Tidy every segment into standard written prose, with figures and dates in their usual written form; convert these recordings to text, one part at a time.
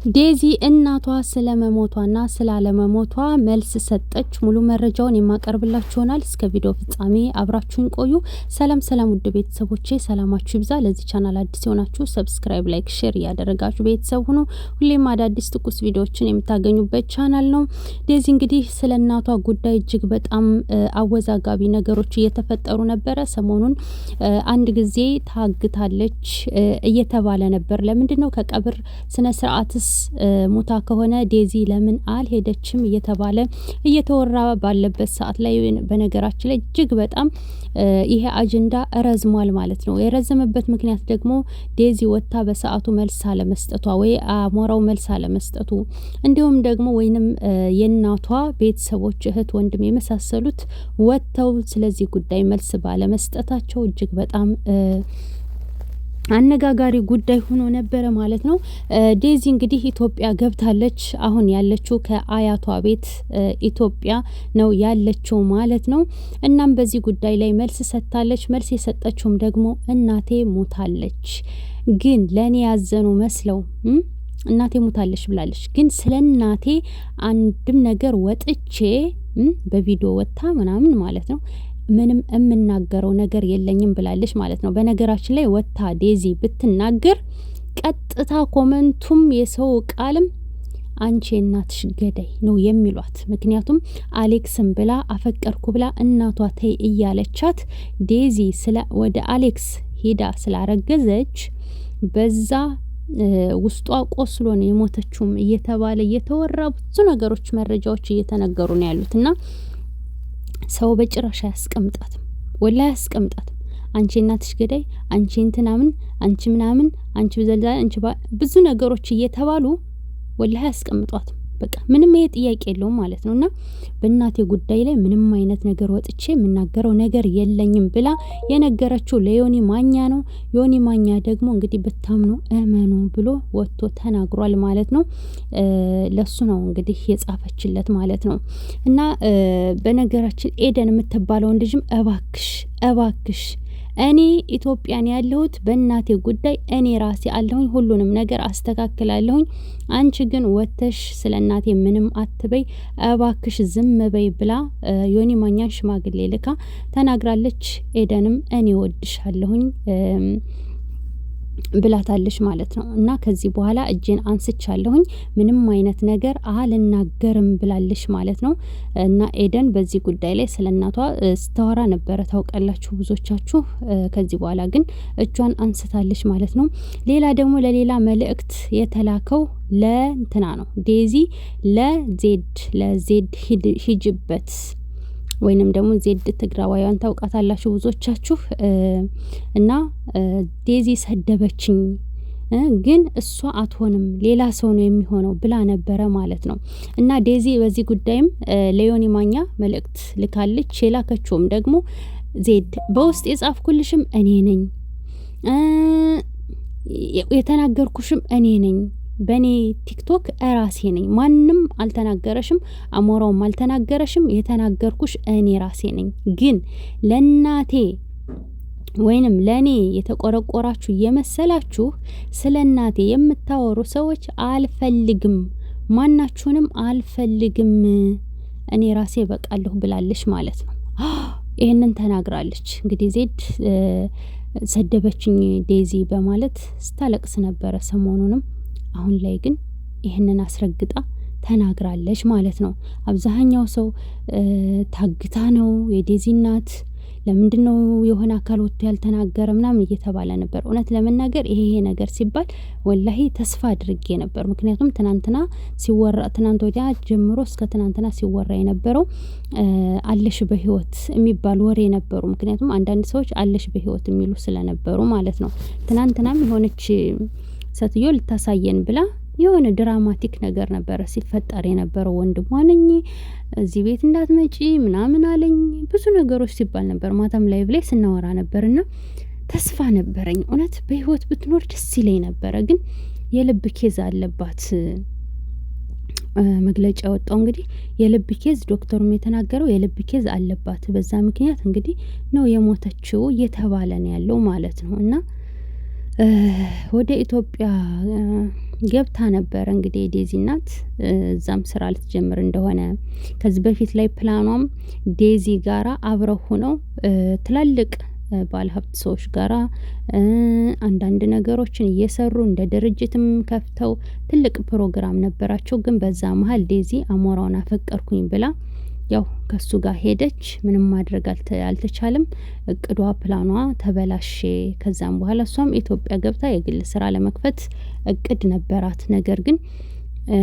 ዴዚ እናቷ ስለመሞቷና ስላለመሞቷ መልስ ሰጠች። ሙሉ መረጃውን የማቀርብላችሁ ይሆናል። እስከ ቪዲዮ ፍጻሜ አብራችሁን ቆዩ። ሰላም ውድ ቤተሰቦቼ ሰላማችሁ ይብዛ። ለዚህ ቻናል አዲስ የሆናችሁ ሰብስክራይብ፣ ላይክ፣ ሼር እያደረጋችሁ ቤተሰብ ሁኑ። ሁሌም አዳዲስ ትኩስ ቪዲዮዎችን የምታገኙበት ቻናል ነው። ዴዚ እንግዲህ ስለ እናቷ ጉዳይ እጅግ በጣም አወዛጋቢ ነገሮች እየተፈጠሩ ነበረ። ሰሞኑን አንድ ጊዜ ታግታለች እየተባለ ነበር። ለምንድነው ከቀብር ስነ ስርዓትስ ሙታ ከሆነ ዴዚ ለምን አልሄደችም እየተባለ እየተወራ ባለበት ሰዓት ላይ በነገራችን ላይ እጅግ በጣም ይሄ አጀንዳ ረዝሟል ማለት ነው። የረዘመበት ምክንያት ደግሞ ዴዚ ወጥታ በሰዓቱ መልስ አለመስጠቷ ወይ አሞራው መልስ አለመስጠቱ እንዲሁም ደግሞ ወይንም የእናቷ ቤተሰቦች እህት፣ ወንድም የመሳሰሉት ወጥተው ስለዚህ ጉዳይ መልስ ባለመስጠታቸው እጅግ በጣም አነጋጋሪ ጉዳይ ሆኖ ነበረ ማለት ነው። ዴዚ እንግዲህ ኢትዮጵያ ገብታለች። አሁን ያለችው ከአያቷ ቤት ኢትዮጵያ ነው ያለችው ማለት ነው። እናም በዚህ ጉዳይ ላይ መልስ ሰጥታለች። መልስ የሰጠችውም ደግሞ እናቴ ሞታለች፣ ግን ለኔ ያዘኑ መስለው እናቴ ሞታለች ብላለች። ግን ስለ እናቴ አንድም ነገር ወጥቼ በቪዲዮ ወጣ ምናምን ማለት ነው ምንም የምናገረው ነገር የለኝም ብላለች ማለት ነው። በነገራችን ላይ ወታ ዴዚ ብትናገር ቀጥታ ኮመንቱም የሰው ቃልም አንቺ እናትሽ ገዳይ ነው የሚሏት። ምክንያቱም አሌክስም ብላ አፈቀርኩ ብላ እናቷ ተይ እያለቻት ዴዚ ወደ አሌክስ ሄዳ ስላረገዘች በዛ ውስጧ ቆስሎ ነው የሞተችውም እየተባለ እየተወራ ብዙ ነገሮች መረጃዎች እየተነገሩ ነው ያሉትና ሰው በጭራሽ አያስቀምጣትም፣ ወላሂ አያስቀምጣትም። አንቺ እናትሽ ገዳይ፣ አንቺ እንትናምን፣ አንቺ ምናምን፣ አንቺ በዘልዛ፣ አንቺ ብዙ ነገሮች እየተባሉ ወላሂ አያስቀምጧትም። በቃ ምንም ይሄ ጥያቄ የለውም ማለት ነውና በእናቴ ጉዳይ ላይ ምንም አይነት ነገር ወጥቼ የምናገረው ነገር የለኝም ብላ የነገረችው ለዮኒ ማኛ ነው። ዮኒ ማኛ ደግሞ እንግዲህ ብታምኑ እመኑ ብሎ ወጥቶ ተናግሯል ማለት ነው። ለሱ ነው እንግዲህ የጻፈችለት ማለት ነው። እና በነገራችን ኤደን የምትባለው ልጅም እባክሽ እኔ ኢትዮጵያን ያለሁት በእናቴ ጉዳይ እኔ ራሴ አለሁኝ፣ ሁሉንም ነገር አስተካክላለሁኝ። አንቺ ግን ወተሽ ስለ እናቴ ምንም አትበይ እባክሽ ዝም በይ ብላ ዮኒ ማኛን ሽማግሌ ልካ ተናግራለች። ኤደንም እኔ ወድሻለሁኝ ብላታለች ማለት ነው። እና ከዚህ በኋላ እጄን አንስቻለሁኝ ምንም አይነት ነገር አልናገርም ብላለች ማለት ነው። እና ኤደን በዚህ ጉዳይ ላይ ስለ እናቷ ስታወራ ነበረ ታውቃላችሁ ብዙዎቻችሁ። ከዚህ በኋላ ግን እጇን አንስታለች ማለት ነው። ሌላ ደግሞ ለሌላ መልእክት የተላከው ለእንትና ነው። ዴዚ ለዜድ ሂጅበት ወይንም ደግሞ ዜድ ትግራዋያን ታውቃታላችሁ ብዙዎቻችሁ። እና ዴዚ ሰደበችኝ ግን እሷ አትሆንም ሌላ ሰው ነው የሚሆነው ብላ ነበረ ማለት ነው። እና ዴዚ በዚህ ጉዳይም ለዮኒ ማኛ መልእክት ልካለች። የላከችውም ደግሞ ዜድ በውስጥ የጻፍኩልሽም እኔ ነኝ፣ የተናገርኩሽም እኔ ነኝ፣ በኔ ቲክቶክ ራሴ ነኝ፣ ማንም አልተናገረሽም፣ አሞራውም አልተናገረሽም፣ የተናገርኩሽ እኔ ራሴ ነኝ። ግን ለናቴ ወይንም ለኔ የተቆረቆራችሁ የመሰላችሁ ስለ እናቴ የምታወሩ ሰዎች አልፈልግም፣ ማናችሁንም አልፈልግም፣ እኔ ራሴ በቃለሁ ብላለች ማለት ነው። ይሄንን ተናግራለች። እንግዲህ ዜድ ሰደበችኝ ዴዚ በማለት ስታለቅስ ነበረ ሰሞኑንም። አሁን ላይ ግን ይህንን አስረግጣ ተናግራለች ማለት ነው። አብዛኛው ሰው ታግታ ነው የዴዚ እናት ለምንድነው የሆነ አካል ወጥቶ ያልተናገረ ምናምን እየተባለ ነበር። እውነት ለመናገር ይሄ ነገር ሲባል ወላሂ ተስፋ አድርጌ ነበር። ምክንያቱም ትናንት ወዲያ ጀምሮ እስከ ትናንትና ሲወራ የነበረው አለሽ በህይወት የሚባል ወሬ ነበሩ። ምክንያቱም አንዳንድ ሰዎች አለሽ በህይወት የሚሉ ስለነበሩ ማለት ነው። ትናንትናም የሆነች ሴትዮ ልታሳየን ብላ የሆነ ድራማቲክ ነገር ነበረ ሲፈጠር የነበረው። ወንድሟ ነኝ እዚህ ቤት እንዳትመጪ ምናምን አለኝ፣ ብዙ ነገሮች ሲባል ነበር። ማታም ላይቭ ላይ ስናወራ ነበርና ተስፋ ነበረኝ እውነት በህይወት ብትኖር ደስ ይለኝ ነበረ። ግን የልብ ኬዝ አለባት መግለጫ ወጣው። እንግዲህ የልብ ኬዝ ዶክተሩም የተናገረው የልብ ኬዝ አለባት፣ በዛ ምክንያት እንግዲህ ነው የሞተችው እየተባለ ነው ያለው ማለት ነው። እና ወደ ኢትዮጵያ ገብታ ነበረ እንግዲህ ዴዚ እናት እዛም ስራ ልትጀምር እንደሆነ ከዚህ በፊት ላይ ፕላኗም ዴዚ ጋራ አብረው ሆነው ትላልቅ ባለሀብት ሰዎች ጋራ አንዳንድ ነገሮችን እየሰሩ እንደ ድርጅትም ከፍተው ትልቅ ፕሮግራም ነበራቸው። ግን በዛ መሀል ዴዚ አሞራውን አፈቀርኩኝ ብላ ያው ከሱ ጋር ሄደች። ምንም ማድረግ አልተቻለም። እቅዷ ፕላኗ ተበላሸ። ከዛም በኋላ እሷም ኢትዮጵያ ገብታ የግል ስራ ለመክፈት እቅድ ነበራት። ነገር ግን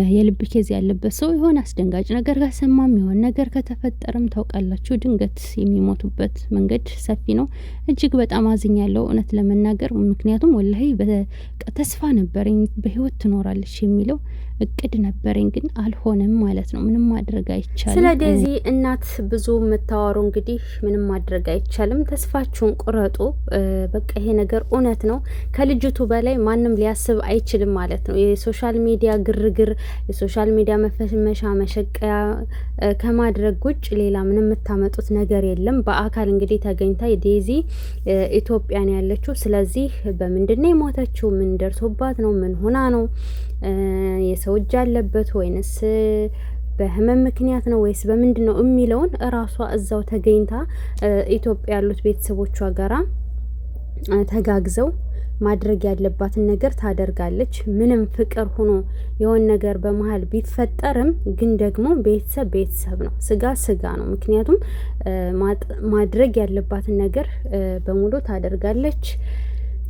የልብ ኬዝ ያለበት ሰው የሆነ አስደንጋጭ ነገር ከሰማም የሆነ ነገር ከተፈጠረም ታውቃላችሁ ድንገት የሚሞቱበት መንገድ ሰፊ ነው። እጅግ በጣም አዝኛለሁ እውነት ለመናገር ምክንያቱም ወላሂ ተስፋ ነበረኝ በህይወት ትኖራለች የሚለው እቅድ ነበረኝ ግን አልሆነም ማለት ነው። ምንም ማድረግ አይቻልም። ስለ ዴዚ እናት ብዙ የምታወሩ እንግዲህ ምንም ማድረግ አይቻልም። ተስፋችሁን ቁረጡ። በቃ ይሄ ነገር እውነት ነው። ከልጅቱ በላይ ማንም ሊያስብ አይችልም ማለት ነው። የሶሻል ሚዲያ ግርግር የሶሻል ሚዲያ መፈመሻ መሸቀያ ከማድረግ ውጭ ሌላ ምንም የምታመጡት ነገር የለም። በአካል እንግዲህ ተገኝታ ዴዚ ኢትዮጵያን ያለችው ስለዚህ በምንድነው የሞተችው? ምን ደርሶባት ነው? ምን ሆና ነው? የሰው እጅ አለበት ወይንስ በህመም ምክንያት ነው ወይስ በምንድን ነው የሚለውን እራሷ እዛው ተገኝታ ኢትዮጵያ ያሉት ቤተሰቦቿ ጋራ ተጋግዘው ማድረግ ያለባትን ነገር ታደርጋለች። ምንም ፍቅር ሆኖ የሆነ ነገር በመሀል ቢፈጠርም ግን ደግሞ ቤተሰብ ነው፣ ስጋ ስጋ ነው። ምክንያቱም ማድረግ ያለባትን ነገር በሙሉ ታደርጋለች።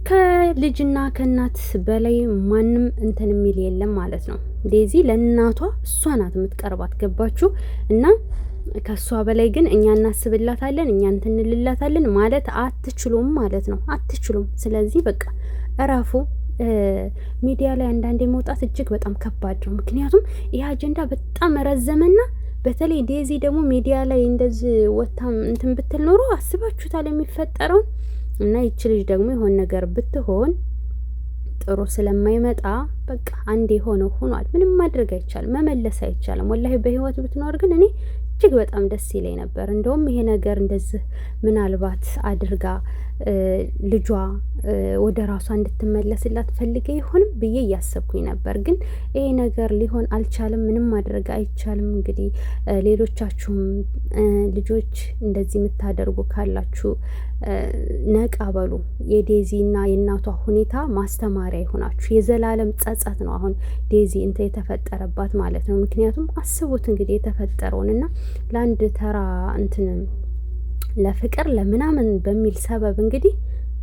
ከልጅና ከእናት በላይ ማንም እንትን የሚል የለም ማለት ነው። ዴዚ ለእናቷ እሷ ናት የምትቀርባት፣ ገባችሁ? እና ከሷ በላይ ግን እኛ እናስብላታለን፣ እኛ እንትን እንልላታለን ማለት አትችሉም ማለት ነው። አትችሉም። ስለዚህ በቃ እረፉ። ሚዲያ ላይ አንዳንዴ መውጣት እጅግ በጣም ከባድ ነው። ምክንያቱም ይህ አጀንዳ በጣም ረዘመና በተለይ ዴዚ ደግሞ ሚዲያ ላይ እንደዚህ ወታም እንትን ብትል ኖሮ አስባችሁታል የሚፈጠረውን። እና ይቺ ልጅ ደግሞ የሆነ ነገር ብትሆን ጥሩ ስለማይመጣ በቃ አንዴ ሆነው ሆኗል። ምንም ማድረግ አይቻልም፣ መመለስ አይቻልም። ወላሂ በህይወት ብትኖር ግን እኔ እጅግ በጣም ደስ ይለኝ ነበር። እንደውም ይሄ ነገር እንደዚህ ምናልባት አድርጋ ልጇ ወደ ራሷ እንድትመለስላት ፈልገ ይሆንም ብዬ እያሰብኩኝ ነበር። ግን ይሄ ነገር ሊሆን አልቻለም። ምንም ማድረግ አይቻልም። እንግዲህ ሌሎቻችሁም ልጆች እንደዚህ የምታደርጉ ካላችሁ ነቃ በሉ። የዴዚና የእናቷ ሁኔታ ማስተማሪያ ይሆናችሁ። የዘላለም ጸጸት ነው አሁን ዴዚ እንተ የተፈጠረባት ማለት ነው። ምክንያቱም አስቡት እንግዲህ የተፈጠረውንና ለአንድ ተራ እንትንም ለፍቅር ለምናምን በሚል ሰበብ እንግዲህ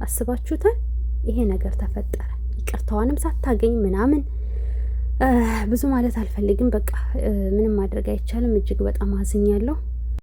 አስባችሁታል ይሄ ነገር ተፈጠረ። ይቅርታዋንም ሳታገኝ ምናምን ብዙ ማለት አልፈልግም። በቃ ምንም ማድረግ አይቻልም። እጅግ በጣም አዝኛለሁ።